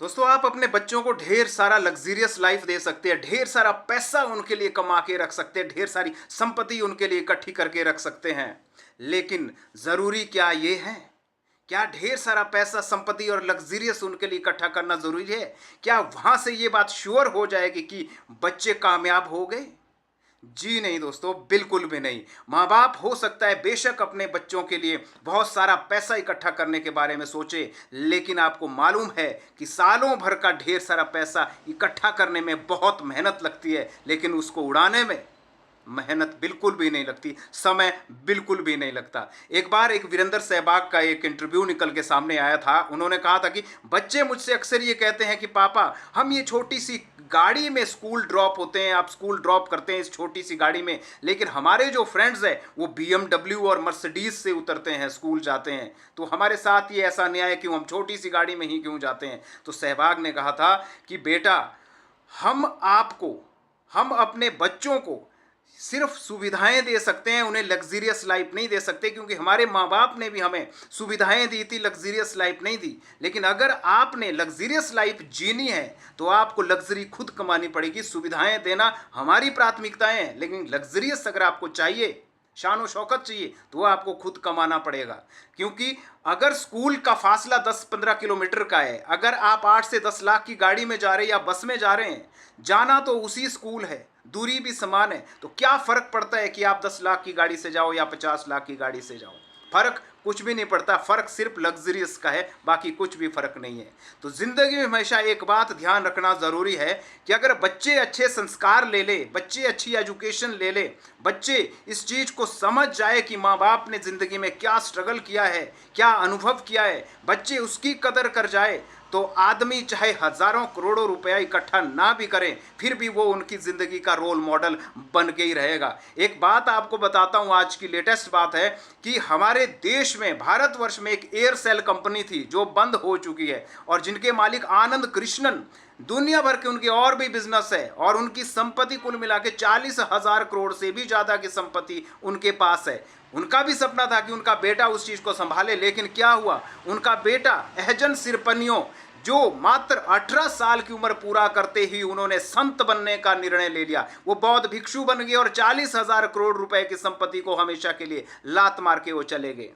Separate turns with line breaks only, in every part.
दोस्तों, आप अपने बच्चों को ढेर सारा लग्जरियस लाइफ दे सकते हैं, ढेर सारा पैसा उनके लिए कमा के रख सकते हैं, ढेर सारी संपत्ति उनके लिए इकट्ठी करके रख सकते हैं। लेकिन जरूरी क्या ये है? क्या ढेर सारा पैसा, संपत्ति और लग्जरियस उनके लिए इकट्ठा करना जरूरी है? क्या वहां से ये बात श्योर हो जाएगी कि बच्चे कामयाब हो गए? जी नहीं दोस्तों, बिल्कुल भी नहीं। माँ बाप हो सकता है बेशक अपने बच्चों के लिए बहुत सारा पैसा इकट्ठा करने के बारे में सोचे, लेकिन आपको मालूम है कि सालों भर का ढेर सारा पैसा इकट्ठा करने में बहुत मेहनत लगती है, लेकिन उसको उड़ाने में मेहनत बिल्कुल भी नहीं लगती, समय बिल्कुल भी नहीं लगता। एक बार एक वीरेंद्र सहवाग का एक इंटरव्यू निकल के सामने आया था। उन्होंने कहा था कि बच्चे मुझसे अक्सर ये कहते हैं कि पापा, हम ये छोटी सी गाड़ी में स्कूल ड्रॉप होते हैं, आप स्कूल ड्रॉप करते हैं इस छोटी सी गाड़ी में, लेकिन हमारे जो फ्रेंड्स हैं वो BMW और मर्सिडीज से उतरते हैं, स्कूल जाते हैं, तो हमारे साथ ये ऐसा न्याय क्यों, हम छोटी सी गाड़ी में ही क्यों जाते हैं? तो सहवाग ने कहा था कि बेटा, हम अपने बच्चों को सिर्फ सुविधाएं दे सकते हैं, उन्हें लग्जरियस लाइफ नहीं दे सकते, क्योंकि हमारे माँ बाप ने भी हमें सुविधाएं दी थी, लग्जरियस लाइफ नहीं दी। लेकिन अगर आपने लग्जरियस लाइफ जीनी है तो आपको लग्जरी खुद कमानी पड़ेगी। सुविधाएं देना हमारी प्राथमिकताएं हैं, लेकिन लग्जरियस अगर आपको चाहिए, शान और शौकत चाहिए, तो वो आपको खुद कमाना पड़ेगा। क्योंकि अगर स्कूल का फासला 10-15 किलोमीटर का है, अगर आप 8 से 10 लाख की गाड़ी में जा रहे हैं या बस में जा रहे हैं, जाना तो उसी स्कूल है, दूरी भी समान है, तो क्या फर्क पड़ता है कि आप 10 लाख की गाड़ी से जाओ या 50 लाख की गाड़ी से जाओ? फर्क कुछ भी नहीं पड़ता। फर्क सिर्फ लग्जरियस का है, बाकी कुछ भी फर्क नहीं है। तो जिंदगी में हमेशा एक बात ध्यान रखना जरूरी है कि अगर बच्चे अच्छे संस्कार ले ले, बच्चे अच्छी एजुकेशन ले ले, बच्चे इस चीज को समझ जाए कि माँ बाप ने जिंदगी में क्या स्ट्रगल किया है, क्या अनुभव किया है, बच्चे उसकी कदर कर जाए, तो आदमी चाहे हजारों करोड़ों रुपया इकट्ठा ना भी करें, फिर भी वो उनकी जिंदगी का रोल मॉडल बन के ही रहेगा। एक बात आपको बताता हूं, आज की लेटेस्ट बात है कि हमारे देश में, भारतवर्ष में एक एयरसेल कंपनी थी जो बंद हो चुकी है, और जिनके मालिक आनंद कृष्णन, दुनिया भर के उनके और भी बिजनेस है, और उनकी संपत्ति कुल मिला के 40,000 करोड़ से भी ज्यादा की संपत्ति उनके पास है। उनका भी सपना था कि उनका बेटा उस चीज को संभाले, लेकिन क्या हुआ, उनका बेटा एहजन सिरपनियो, जो मात्र 18 साल की उम्र पूरा करते ही उन्होंने संत बनने का निर्णय ले लिया, वो बौद्ध भिक्षु बन गए और 40,000 करोड़ रुपए की संपत्ति को हमेशा के लिए लात मार के वो चले गए।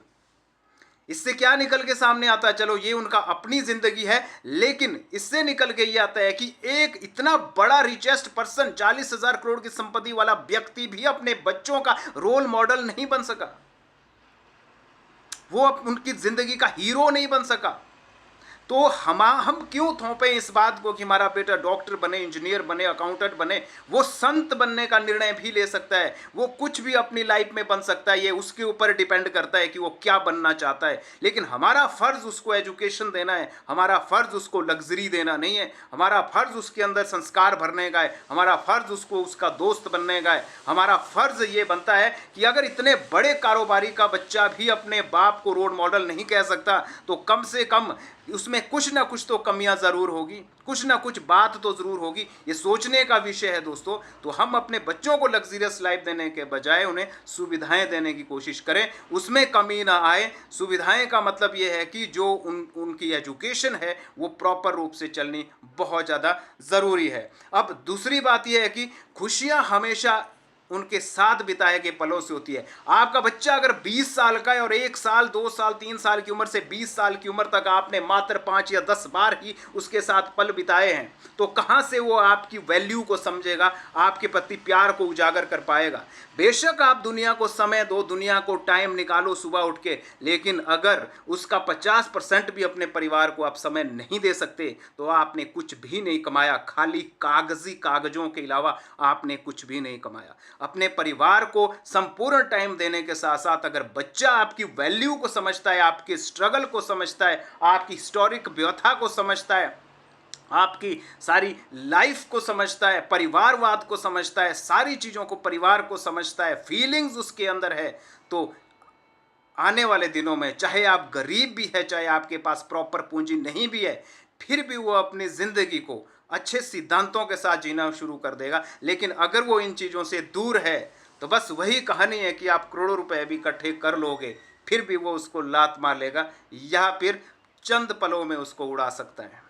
इससे क्या निकल के सामने आता है? चलो ये उनका अपनी जिंदगी है, लेकिन इससे निकल के ये आता है कि एक इतना बड़ा रिचेस्ट पर्सन, 40,000 करोड़ की संपत्ति वाला व्यक्ति भी अपने बच्चों का रोल मॉडल नहीं बन सका, वो उनकी जिंदगी का हीरो नहीं बन सका। तो हम क्यों थोपे इस बात को कि हमारा बेटा डॉक्टर बने, इंजीनियर बने, अकाउंटेंट बने? वो संत बनने का निर्णय भी ले सकता है, वो कुछ भी अपनी लाइफ में बन सकता है, ये उसके ऊपर डिपेंड करता है कि वो क्या बनना चाहता है। लेकिन हमारा फर्ज उसको एजुकेशन देना है, हमारा फर्ज उसको लग्जरी देना नहीं है, हमारा फर्ज उसके अंदर संस्कार भरने का है, हमारा फर्ज उसको उसका दोस्त बनने का है। हमारा फर्ज ये बनता है कि अगर इतने बड़े कारोबारी का बच्चा भी अपने बाप को रोल मॉडल नहीं कह सकता, तो कम से कम उसमें कुछ ना कुछ तो कमियां जरूर होगी, कुछ ना कुछ बात तो जरूर होगी। ये सोचने का विषय है दोस्तों। तो हम अपने बच्चों को लग्जरियस लाइफ देने के बजाय उन्हें सुविधाएं देने की कोशिश करें, उसमें कमी ना आए। सुविधाएं का मतलब ये है कि जो उनकी एजुकेशन है वो प्रॉपर रूप से चलनी बहुत ज़्यादा ज़रूरी है। अब दूसरी बात यह है कि खुशियाँ हमेशा उनके साथ बिताए गए पलों से होती है। आपका बच्चा अगर 20 साल का है और 1 साल, 2 साल, 3 साल की उम्र से 20 साल की उम्र तक आपने मात्र 5 या 10 बार ही उसके साथ पल बिताए हैं, तो कहां से वो आपकी वैल्यू को समझेगा, आपके प्रति प्यार को उजागर कर पाएगा? बेशक आप दुनिया को समय दो, दुनिया को टाइम निकालो सुबह उठ के, लेकिन अगर उसका 50% भी अपने परिवार को आप समय नहीं दे सकते, तो आपने कुछ भी नहीं कमाया। खाली कागजों के अलावा आपने कुछ भी नहीं कमाया। अपने परिवार को संपूर्ण टाइम देने के साथ साथ अगर बच्चा आपकी वैल्यू को समझता है, आपके स्ट्रगल को समझता है, आपकी हिस्टोरिक व्यथा को समझता है, आपकी सारी लाइफ को समझता है, परिवारवाद को समझता है, सारी चीज़ों को, परिवार को समझता है, फीलिंग्स उसके अंदर है, तो आने वाले दिनों में चाहे आप गरीब भी है, चाहे आपके पास प्रॉपर पूंजी नहीं भी है, फिर भी वो अपनी ज़िंदगी को अच्छे सिद्धांतों के साथ जीना शुरू कर देगा। लेकिन अगर वो इन चीज़ों से दूर है, तो बस वही कहानी है कि आप करोड़ों रुपए भी इकट्ठे कर लोगे, फिर भी वो उसको लात मार लेगा या फिर चंद पलों में उसको उड़ा सकता है।